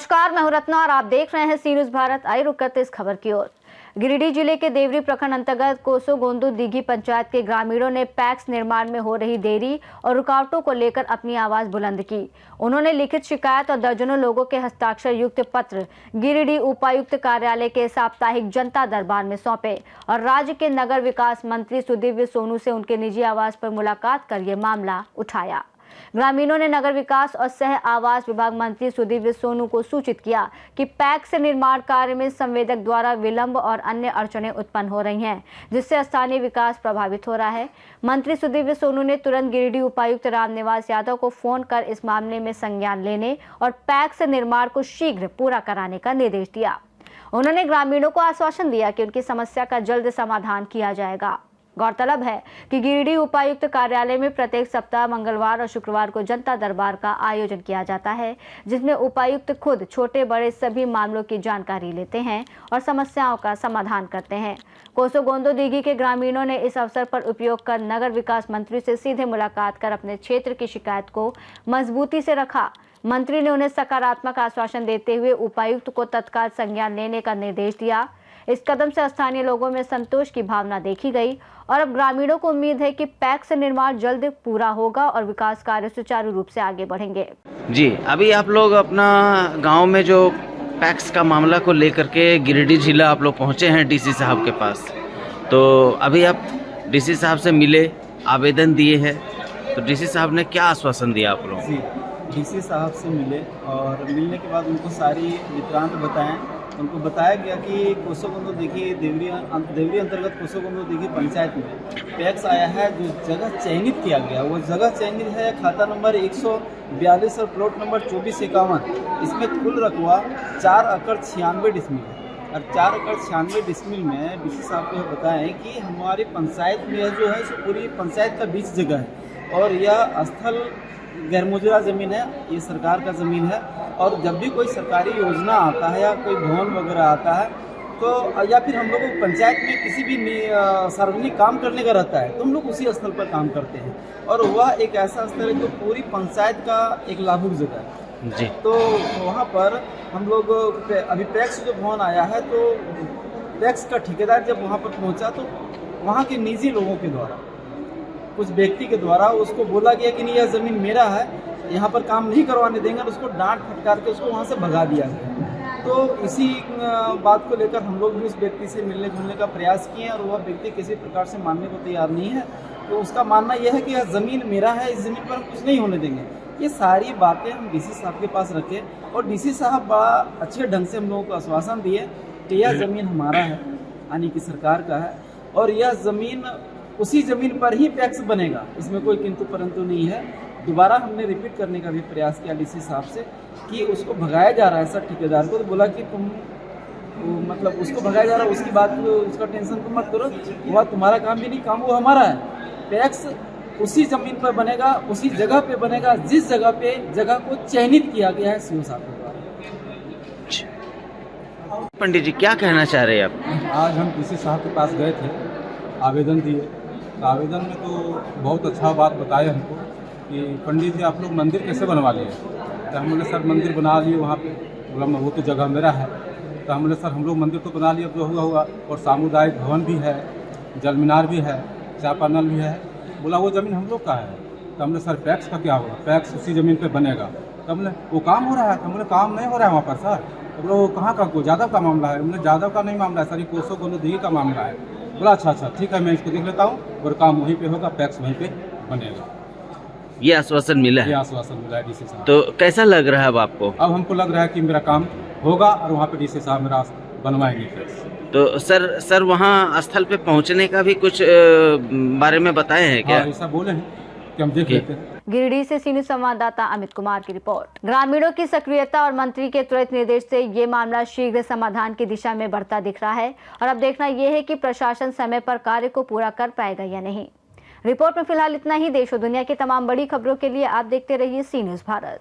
नमस्कार, मैं हूं रत्ना और आप देख रहे हैं सी न्यूज़ भारत। आइए रुक करते इस खबर की ओर। गिरिडीह जिले के देवरी प्रखंड अंतर्गत कोसोगोंदू दीघी पंचायत के ग्रामीणों ने पैक्स निर्माण में हो रही देरी और रुकावटों को लेकर अपनी आवाज बुलंद की। उन्होंने लिखित शिकायत और दर्जनों लोगों के हस्ताक्षर युक्त पत्र गिरिडीह उपायुक्त कार्यालय के साप्ताहिक जनता दरबार में सौंपे और राज्य के नगर विकास मंत्री सुदीव्य सोनू से उनके निजी आवास पर मुलाकात कर ये मामला उठाया। ग्रामीणों ने नगर विकास और सह आवास विभाग मंत्री सुदीव्य सोनू को सूचित किया कि पैक्स निर्माण कार्य में संवेदक द्वारा विलंब और अन्य अड़चनें उत्पन्न हो रही हैं, जिससे स्थानीय विकास प्रभावित हो रहा है। मंत्री सुदीव्य सोनू ने तुरंत गिरिडीह उपायुक्त रामनिवास यादव को फोन कर इस मामले में संज्ञान लेने और पैक्स निर्माण को शीघ्र पूरा कराने का निर्देश दिया। उन्होंने ग्रामीणों को आश्वासन दिया कि उनकी समस्या का जल्द समाधान किया जाएगा। गौरतलब है कि गिरिडीह उपायुक्त कार्यालय में प्रत्येक सप्ताह मंगलवार और शुक्रवार को जनता दरबार का आयोजन किया जाता है, जिसमें उपायुक्त खुद छोटे बड़े सभी मामलों की जानकारी लेते हैं और समस्याओं का समाधान करते हैं। कोसोगोंदू दीघी के ग्रामीणों ने इस अवसर पर उपयोग कर नगर विकास मंत्री से सीधे मुलाकात कर अपने क्षेत्र की शिकायत को मजबूती से रखा। मंत्री ने उन्हें सकारात्मक आश्वासन देते हुए उपायुक्त को तत्काल संज्ञान लेने का निर्देश दिया। इस कदम से स्थानीय लोगों में संतोष की भावना देखी गई और अब ग्रामीणों को उम्मीद है कि पैक्स निर्माण जल्द पूरा होगा और विकास कार्य सुचारू रूप से आगे बढ़ेंगे। जी, अभी आप लोग अपना गांव में जो पैक्स का मामला को लेकर के गिरिडीह जिला आप लोग पहुंचे हैं डीसी साहब के पास, तो अभी आप डीसी साहब से मिले, आवेदन दिए हैं, तो डीसी साहब ने क्या आश्वासन दिया आप लोगों को? डीसी साहब से मिले और मिलने के बाद उनको सारी वृत्तांत बताएं। उनको बताया गया कि कोसोगोंदू दीघी देवरी अंतर्गत कोसोगोंदू दीघी पंचायत में पैक्स आया है। जो जगह चयनित किया गया वो जगह चयनित है खाता नंबर 142 और प्लॉट नंबर 2451। इसमें कुल रकबा 4 एकड़ 96 डिसमिल है और 4 एकड़ 96 डिसमिल में डीसी साहब को बताएं कि हमारी पंचायत में जो है सो पूरी पंचायत का 20 जगह है और यह स्थल गैरमौजूदा ज़मीन है, ये सरकार का ज़मीन है। और जब भी कोई सरकारी योजना आता है या कोई भवन वगैरह आता है तो या फिर हम लोग को पंचायत में किसी भी सार्वजनिक काम करने का रहता है तो हम लोग उसी स्थल पर काम करते हैं और वह एक ऐसा स्थल है जो पूरी पंचायत का एक लाभुक जगह है जी। तो वहाँ पर हम लोग अभी पैक्स जो भवन आया है तो पैक्स का ठेकेदार जब वहाँ पर पहुँचा तो वहाँ के निजी लोगों के द्वारा कुछ व्यक्ति के द्वारा उसको बोला गया कि नहीं यह ज़मीन मेरा है, यहाँ पर काम नहीं करवाने देंगे और उसको डांट फटकार के उसको वहाँ से भगा दिया गया। तो इसी बात को लेकर हम लोग भी उस व्यक्ति से मिलने जुलने का प्रयास किए और वह व्यक्ति किसी प्रकार से मानने को तैयार नहीं है। तो उसका मानना यह है कि यह ज़मीन मेरा है, इस ज़मीन पर हम कुछ नहीं होने देंगे। ये सारी बातें हम डीसी साहब के पास रखें और डीसी साहब बड़ा अच्छे ढंग से हम लोगों को आश्वासन दिए कि यह ज़मीन हमारा है, यानी कि सरकार का है और यह ज़मीन उसी ज़मीन पर ही पैक्स बनेगा, इसमें कोई किंतु परंतु नहीं है। दोबारा हमने रिपीट करने का भी प्रयास किया डीसी साहब से कि उसको भगाया जा रहा है सर ठेकेदार को, तो बोला कि तुम मतलब उसको भगाया जा रहा है, उसकी बात उसका टेंशन तुम मत करो, वह तुम्हारा काम भी नहीं, काम वो हमारा है। पैक्स उसी ज़मीन पर बनेगा, उसी जगह पे बनेगा जिस जगह पे जगह को चयनित किया गया है सीओ साहब के द्वारा। पंडित जी क्या कहना चाह रहे हैं आप? आज हम डीसी साहब के पास गए थे, आवेदन दिए। आवेदन में तो बहुत अच्छा बात बताए हमको कि पंडित जी आप लोग मंदिर कैसे बनवा लिए। तो हम बोले सर मंदिर बना लिए वहाँ पे। बोला वो तो जगह मेरा है। तो हम बोले सर हम लोग मंदिर तो बना लिए, अब जो हुआ हुआ, और सामुदायिक भवन भी है, जल मीनार भी है, चापानल भी है। बोला वो ज़मीन हम लोग का है। तो हमने सर पैक्स का क्या होगा, पैक्स उसी ज़मीन पर बनेगा। तो हमने वो काम हो रहा है, हमने काम नहीं हो रहा है वहाँ पर सर। तो बोला वो कहाँ का, कोई यादव का मामला है। हमने यादव का नहीं मामला है सर, ये कोसोगोंदू दीघी का मामला है। बोला अच्छा ठीक है, मैं इसको देख लेता हूँ और काम वहीं पे होगा, पैक्स वहीं पे बनेगा। ये आश्वासन मिला है? ये आश्वासन मिला है डीसी साहब। तो कैसा लग रहा है अब आपको? अब हमको लग रहा है कि मेरा काम होगा और वहाँ पे डीसी साहब मेरा बनवाएंगे पैक्स। तो सर वहाँ स्थल पे पहुँचने का भी कुछ बारे में बताए हैं क्या? हाँ, ऐसा बोले हैं कि हम देख लेते हैं। गिरिडीह से सी न्यूज़ संवाददाता अमित कुमार की रिपोर्ट। ग्रामीणों की सक्रियता और मंत्री के त्वरित निर्देश से ये मामला शीघ्र समाधान की दिशा में बढ़ता दिख रहा है और अब देखना यह है कि प्रशासन समय पर कार्य को पूरा कर पाएगा या नहीं। रिपोर्ट में फिलहाल इतना ही। देश और दुनिया की तमाम बड़ी खबरों के लिए आप देखते रहिए सी न्यूज़ भारत।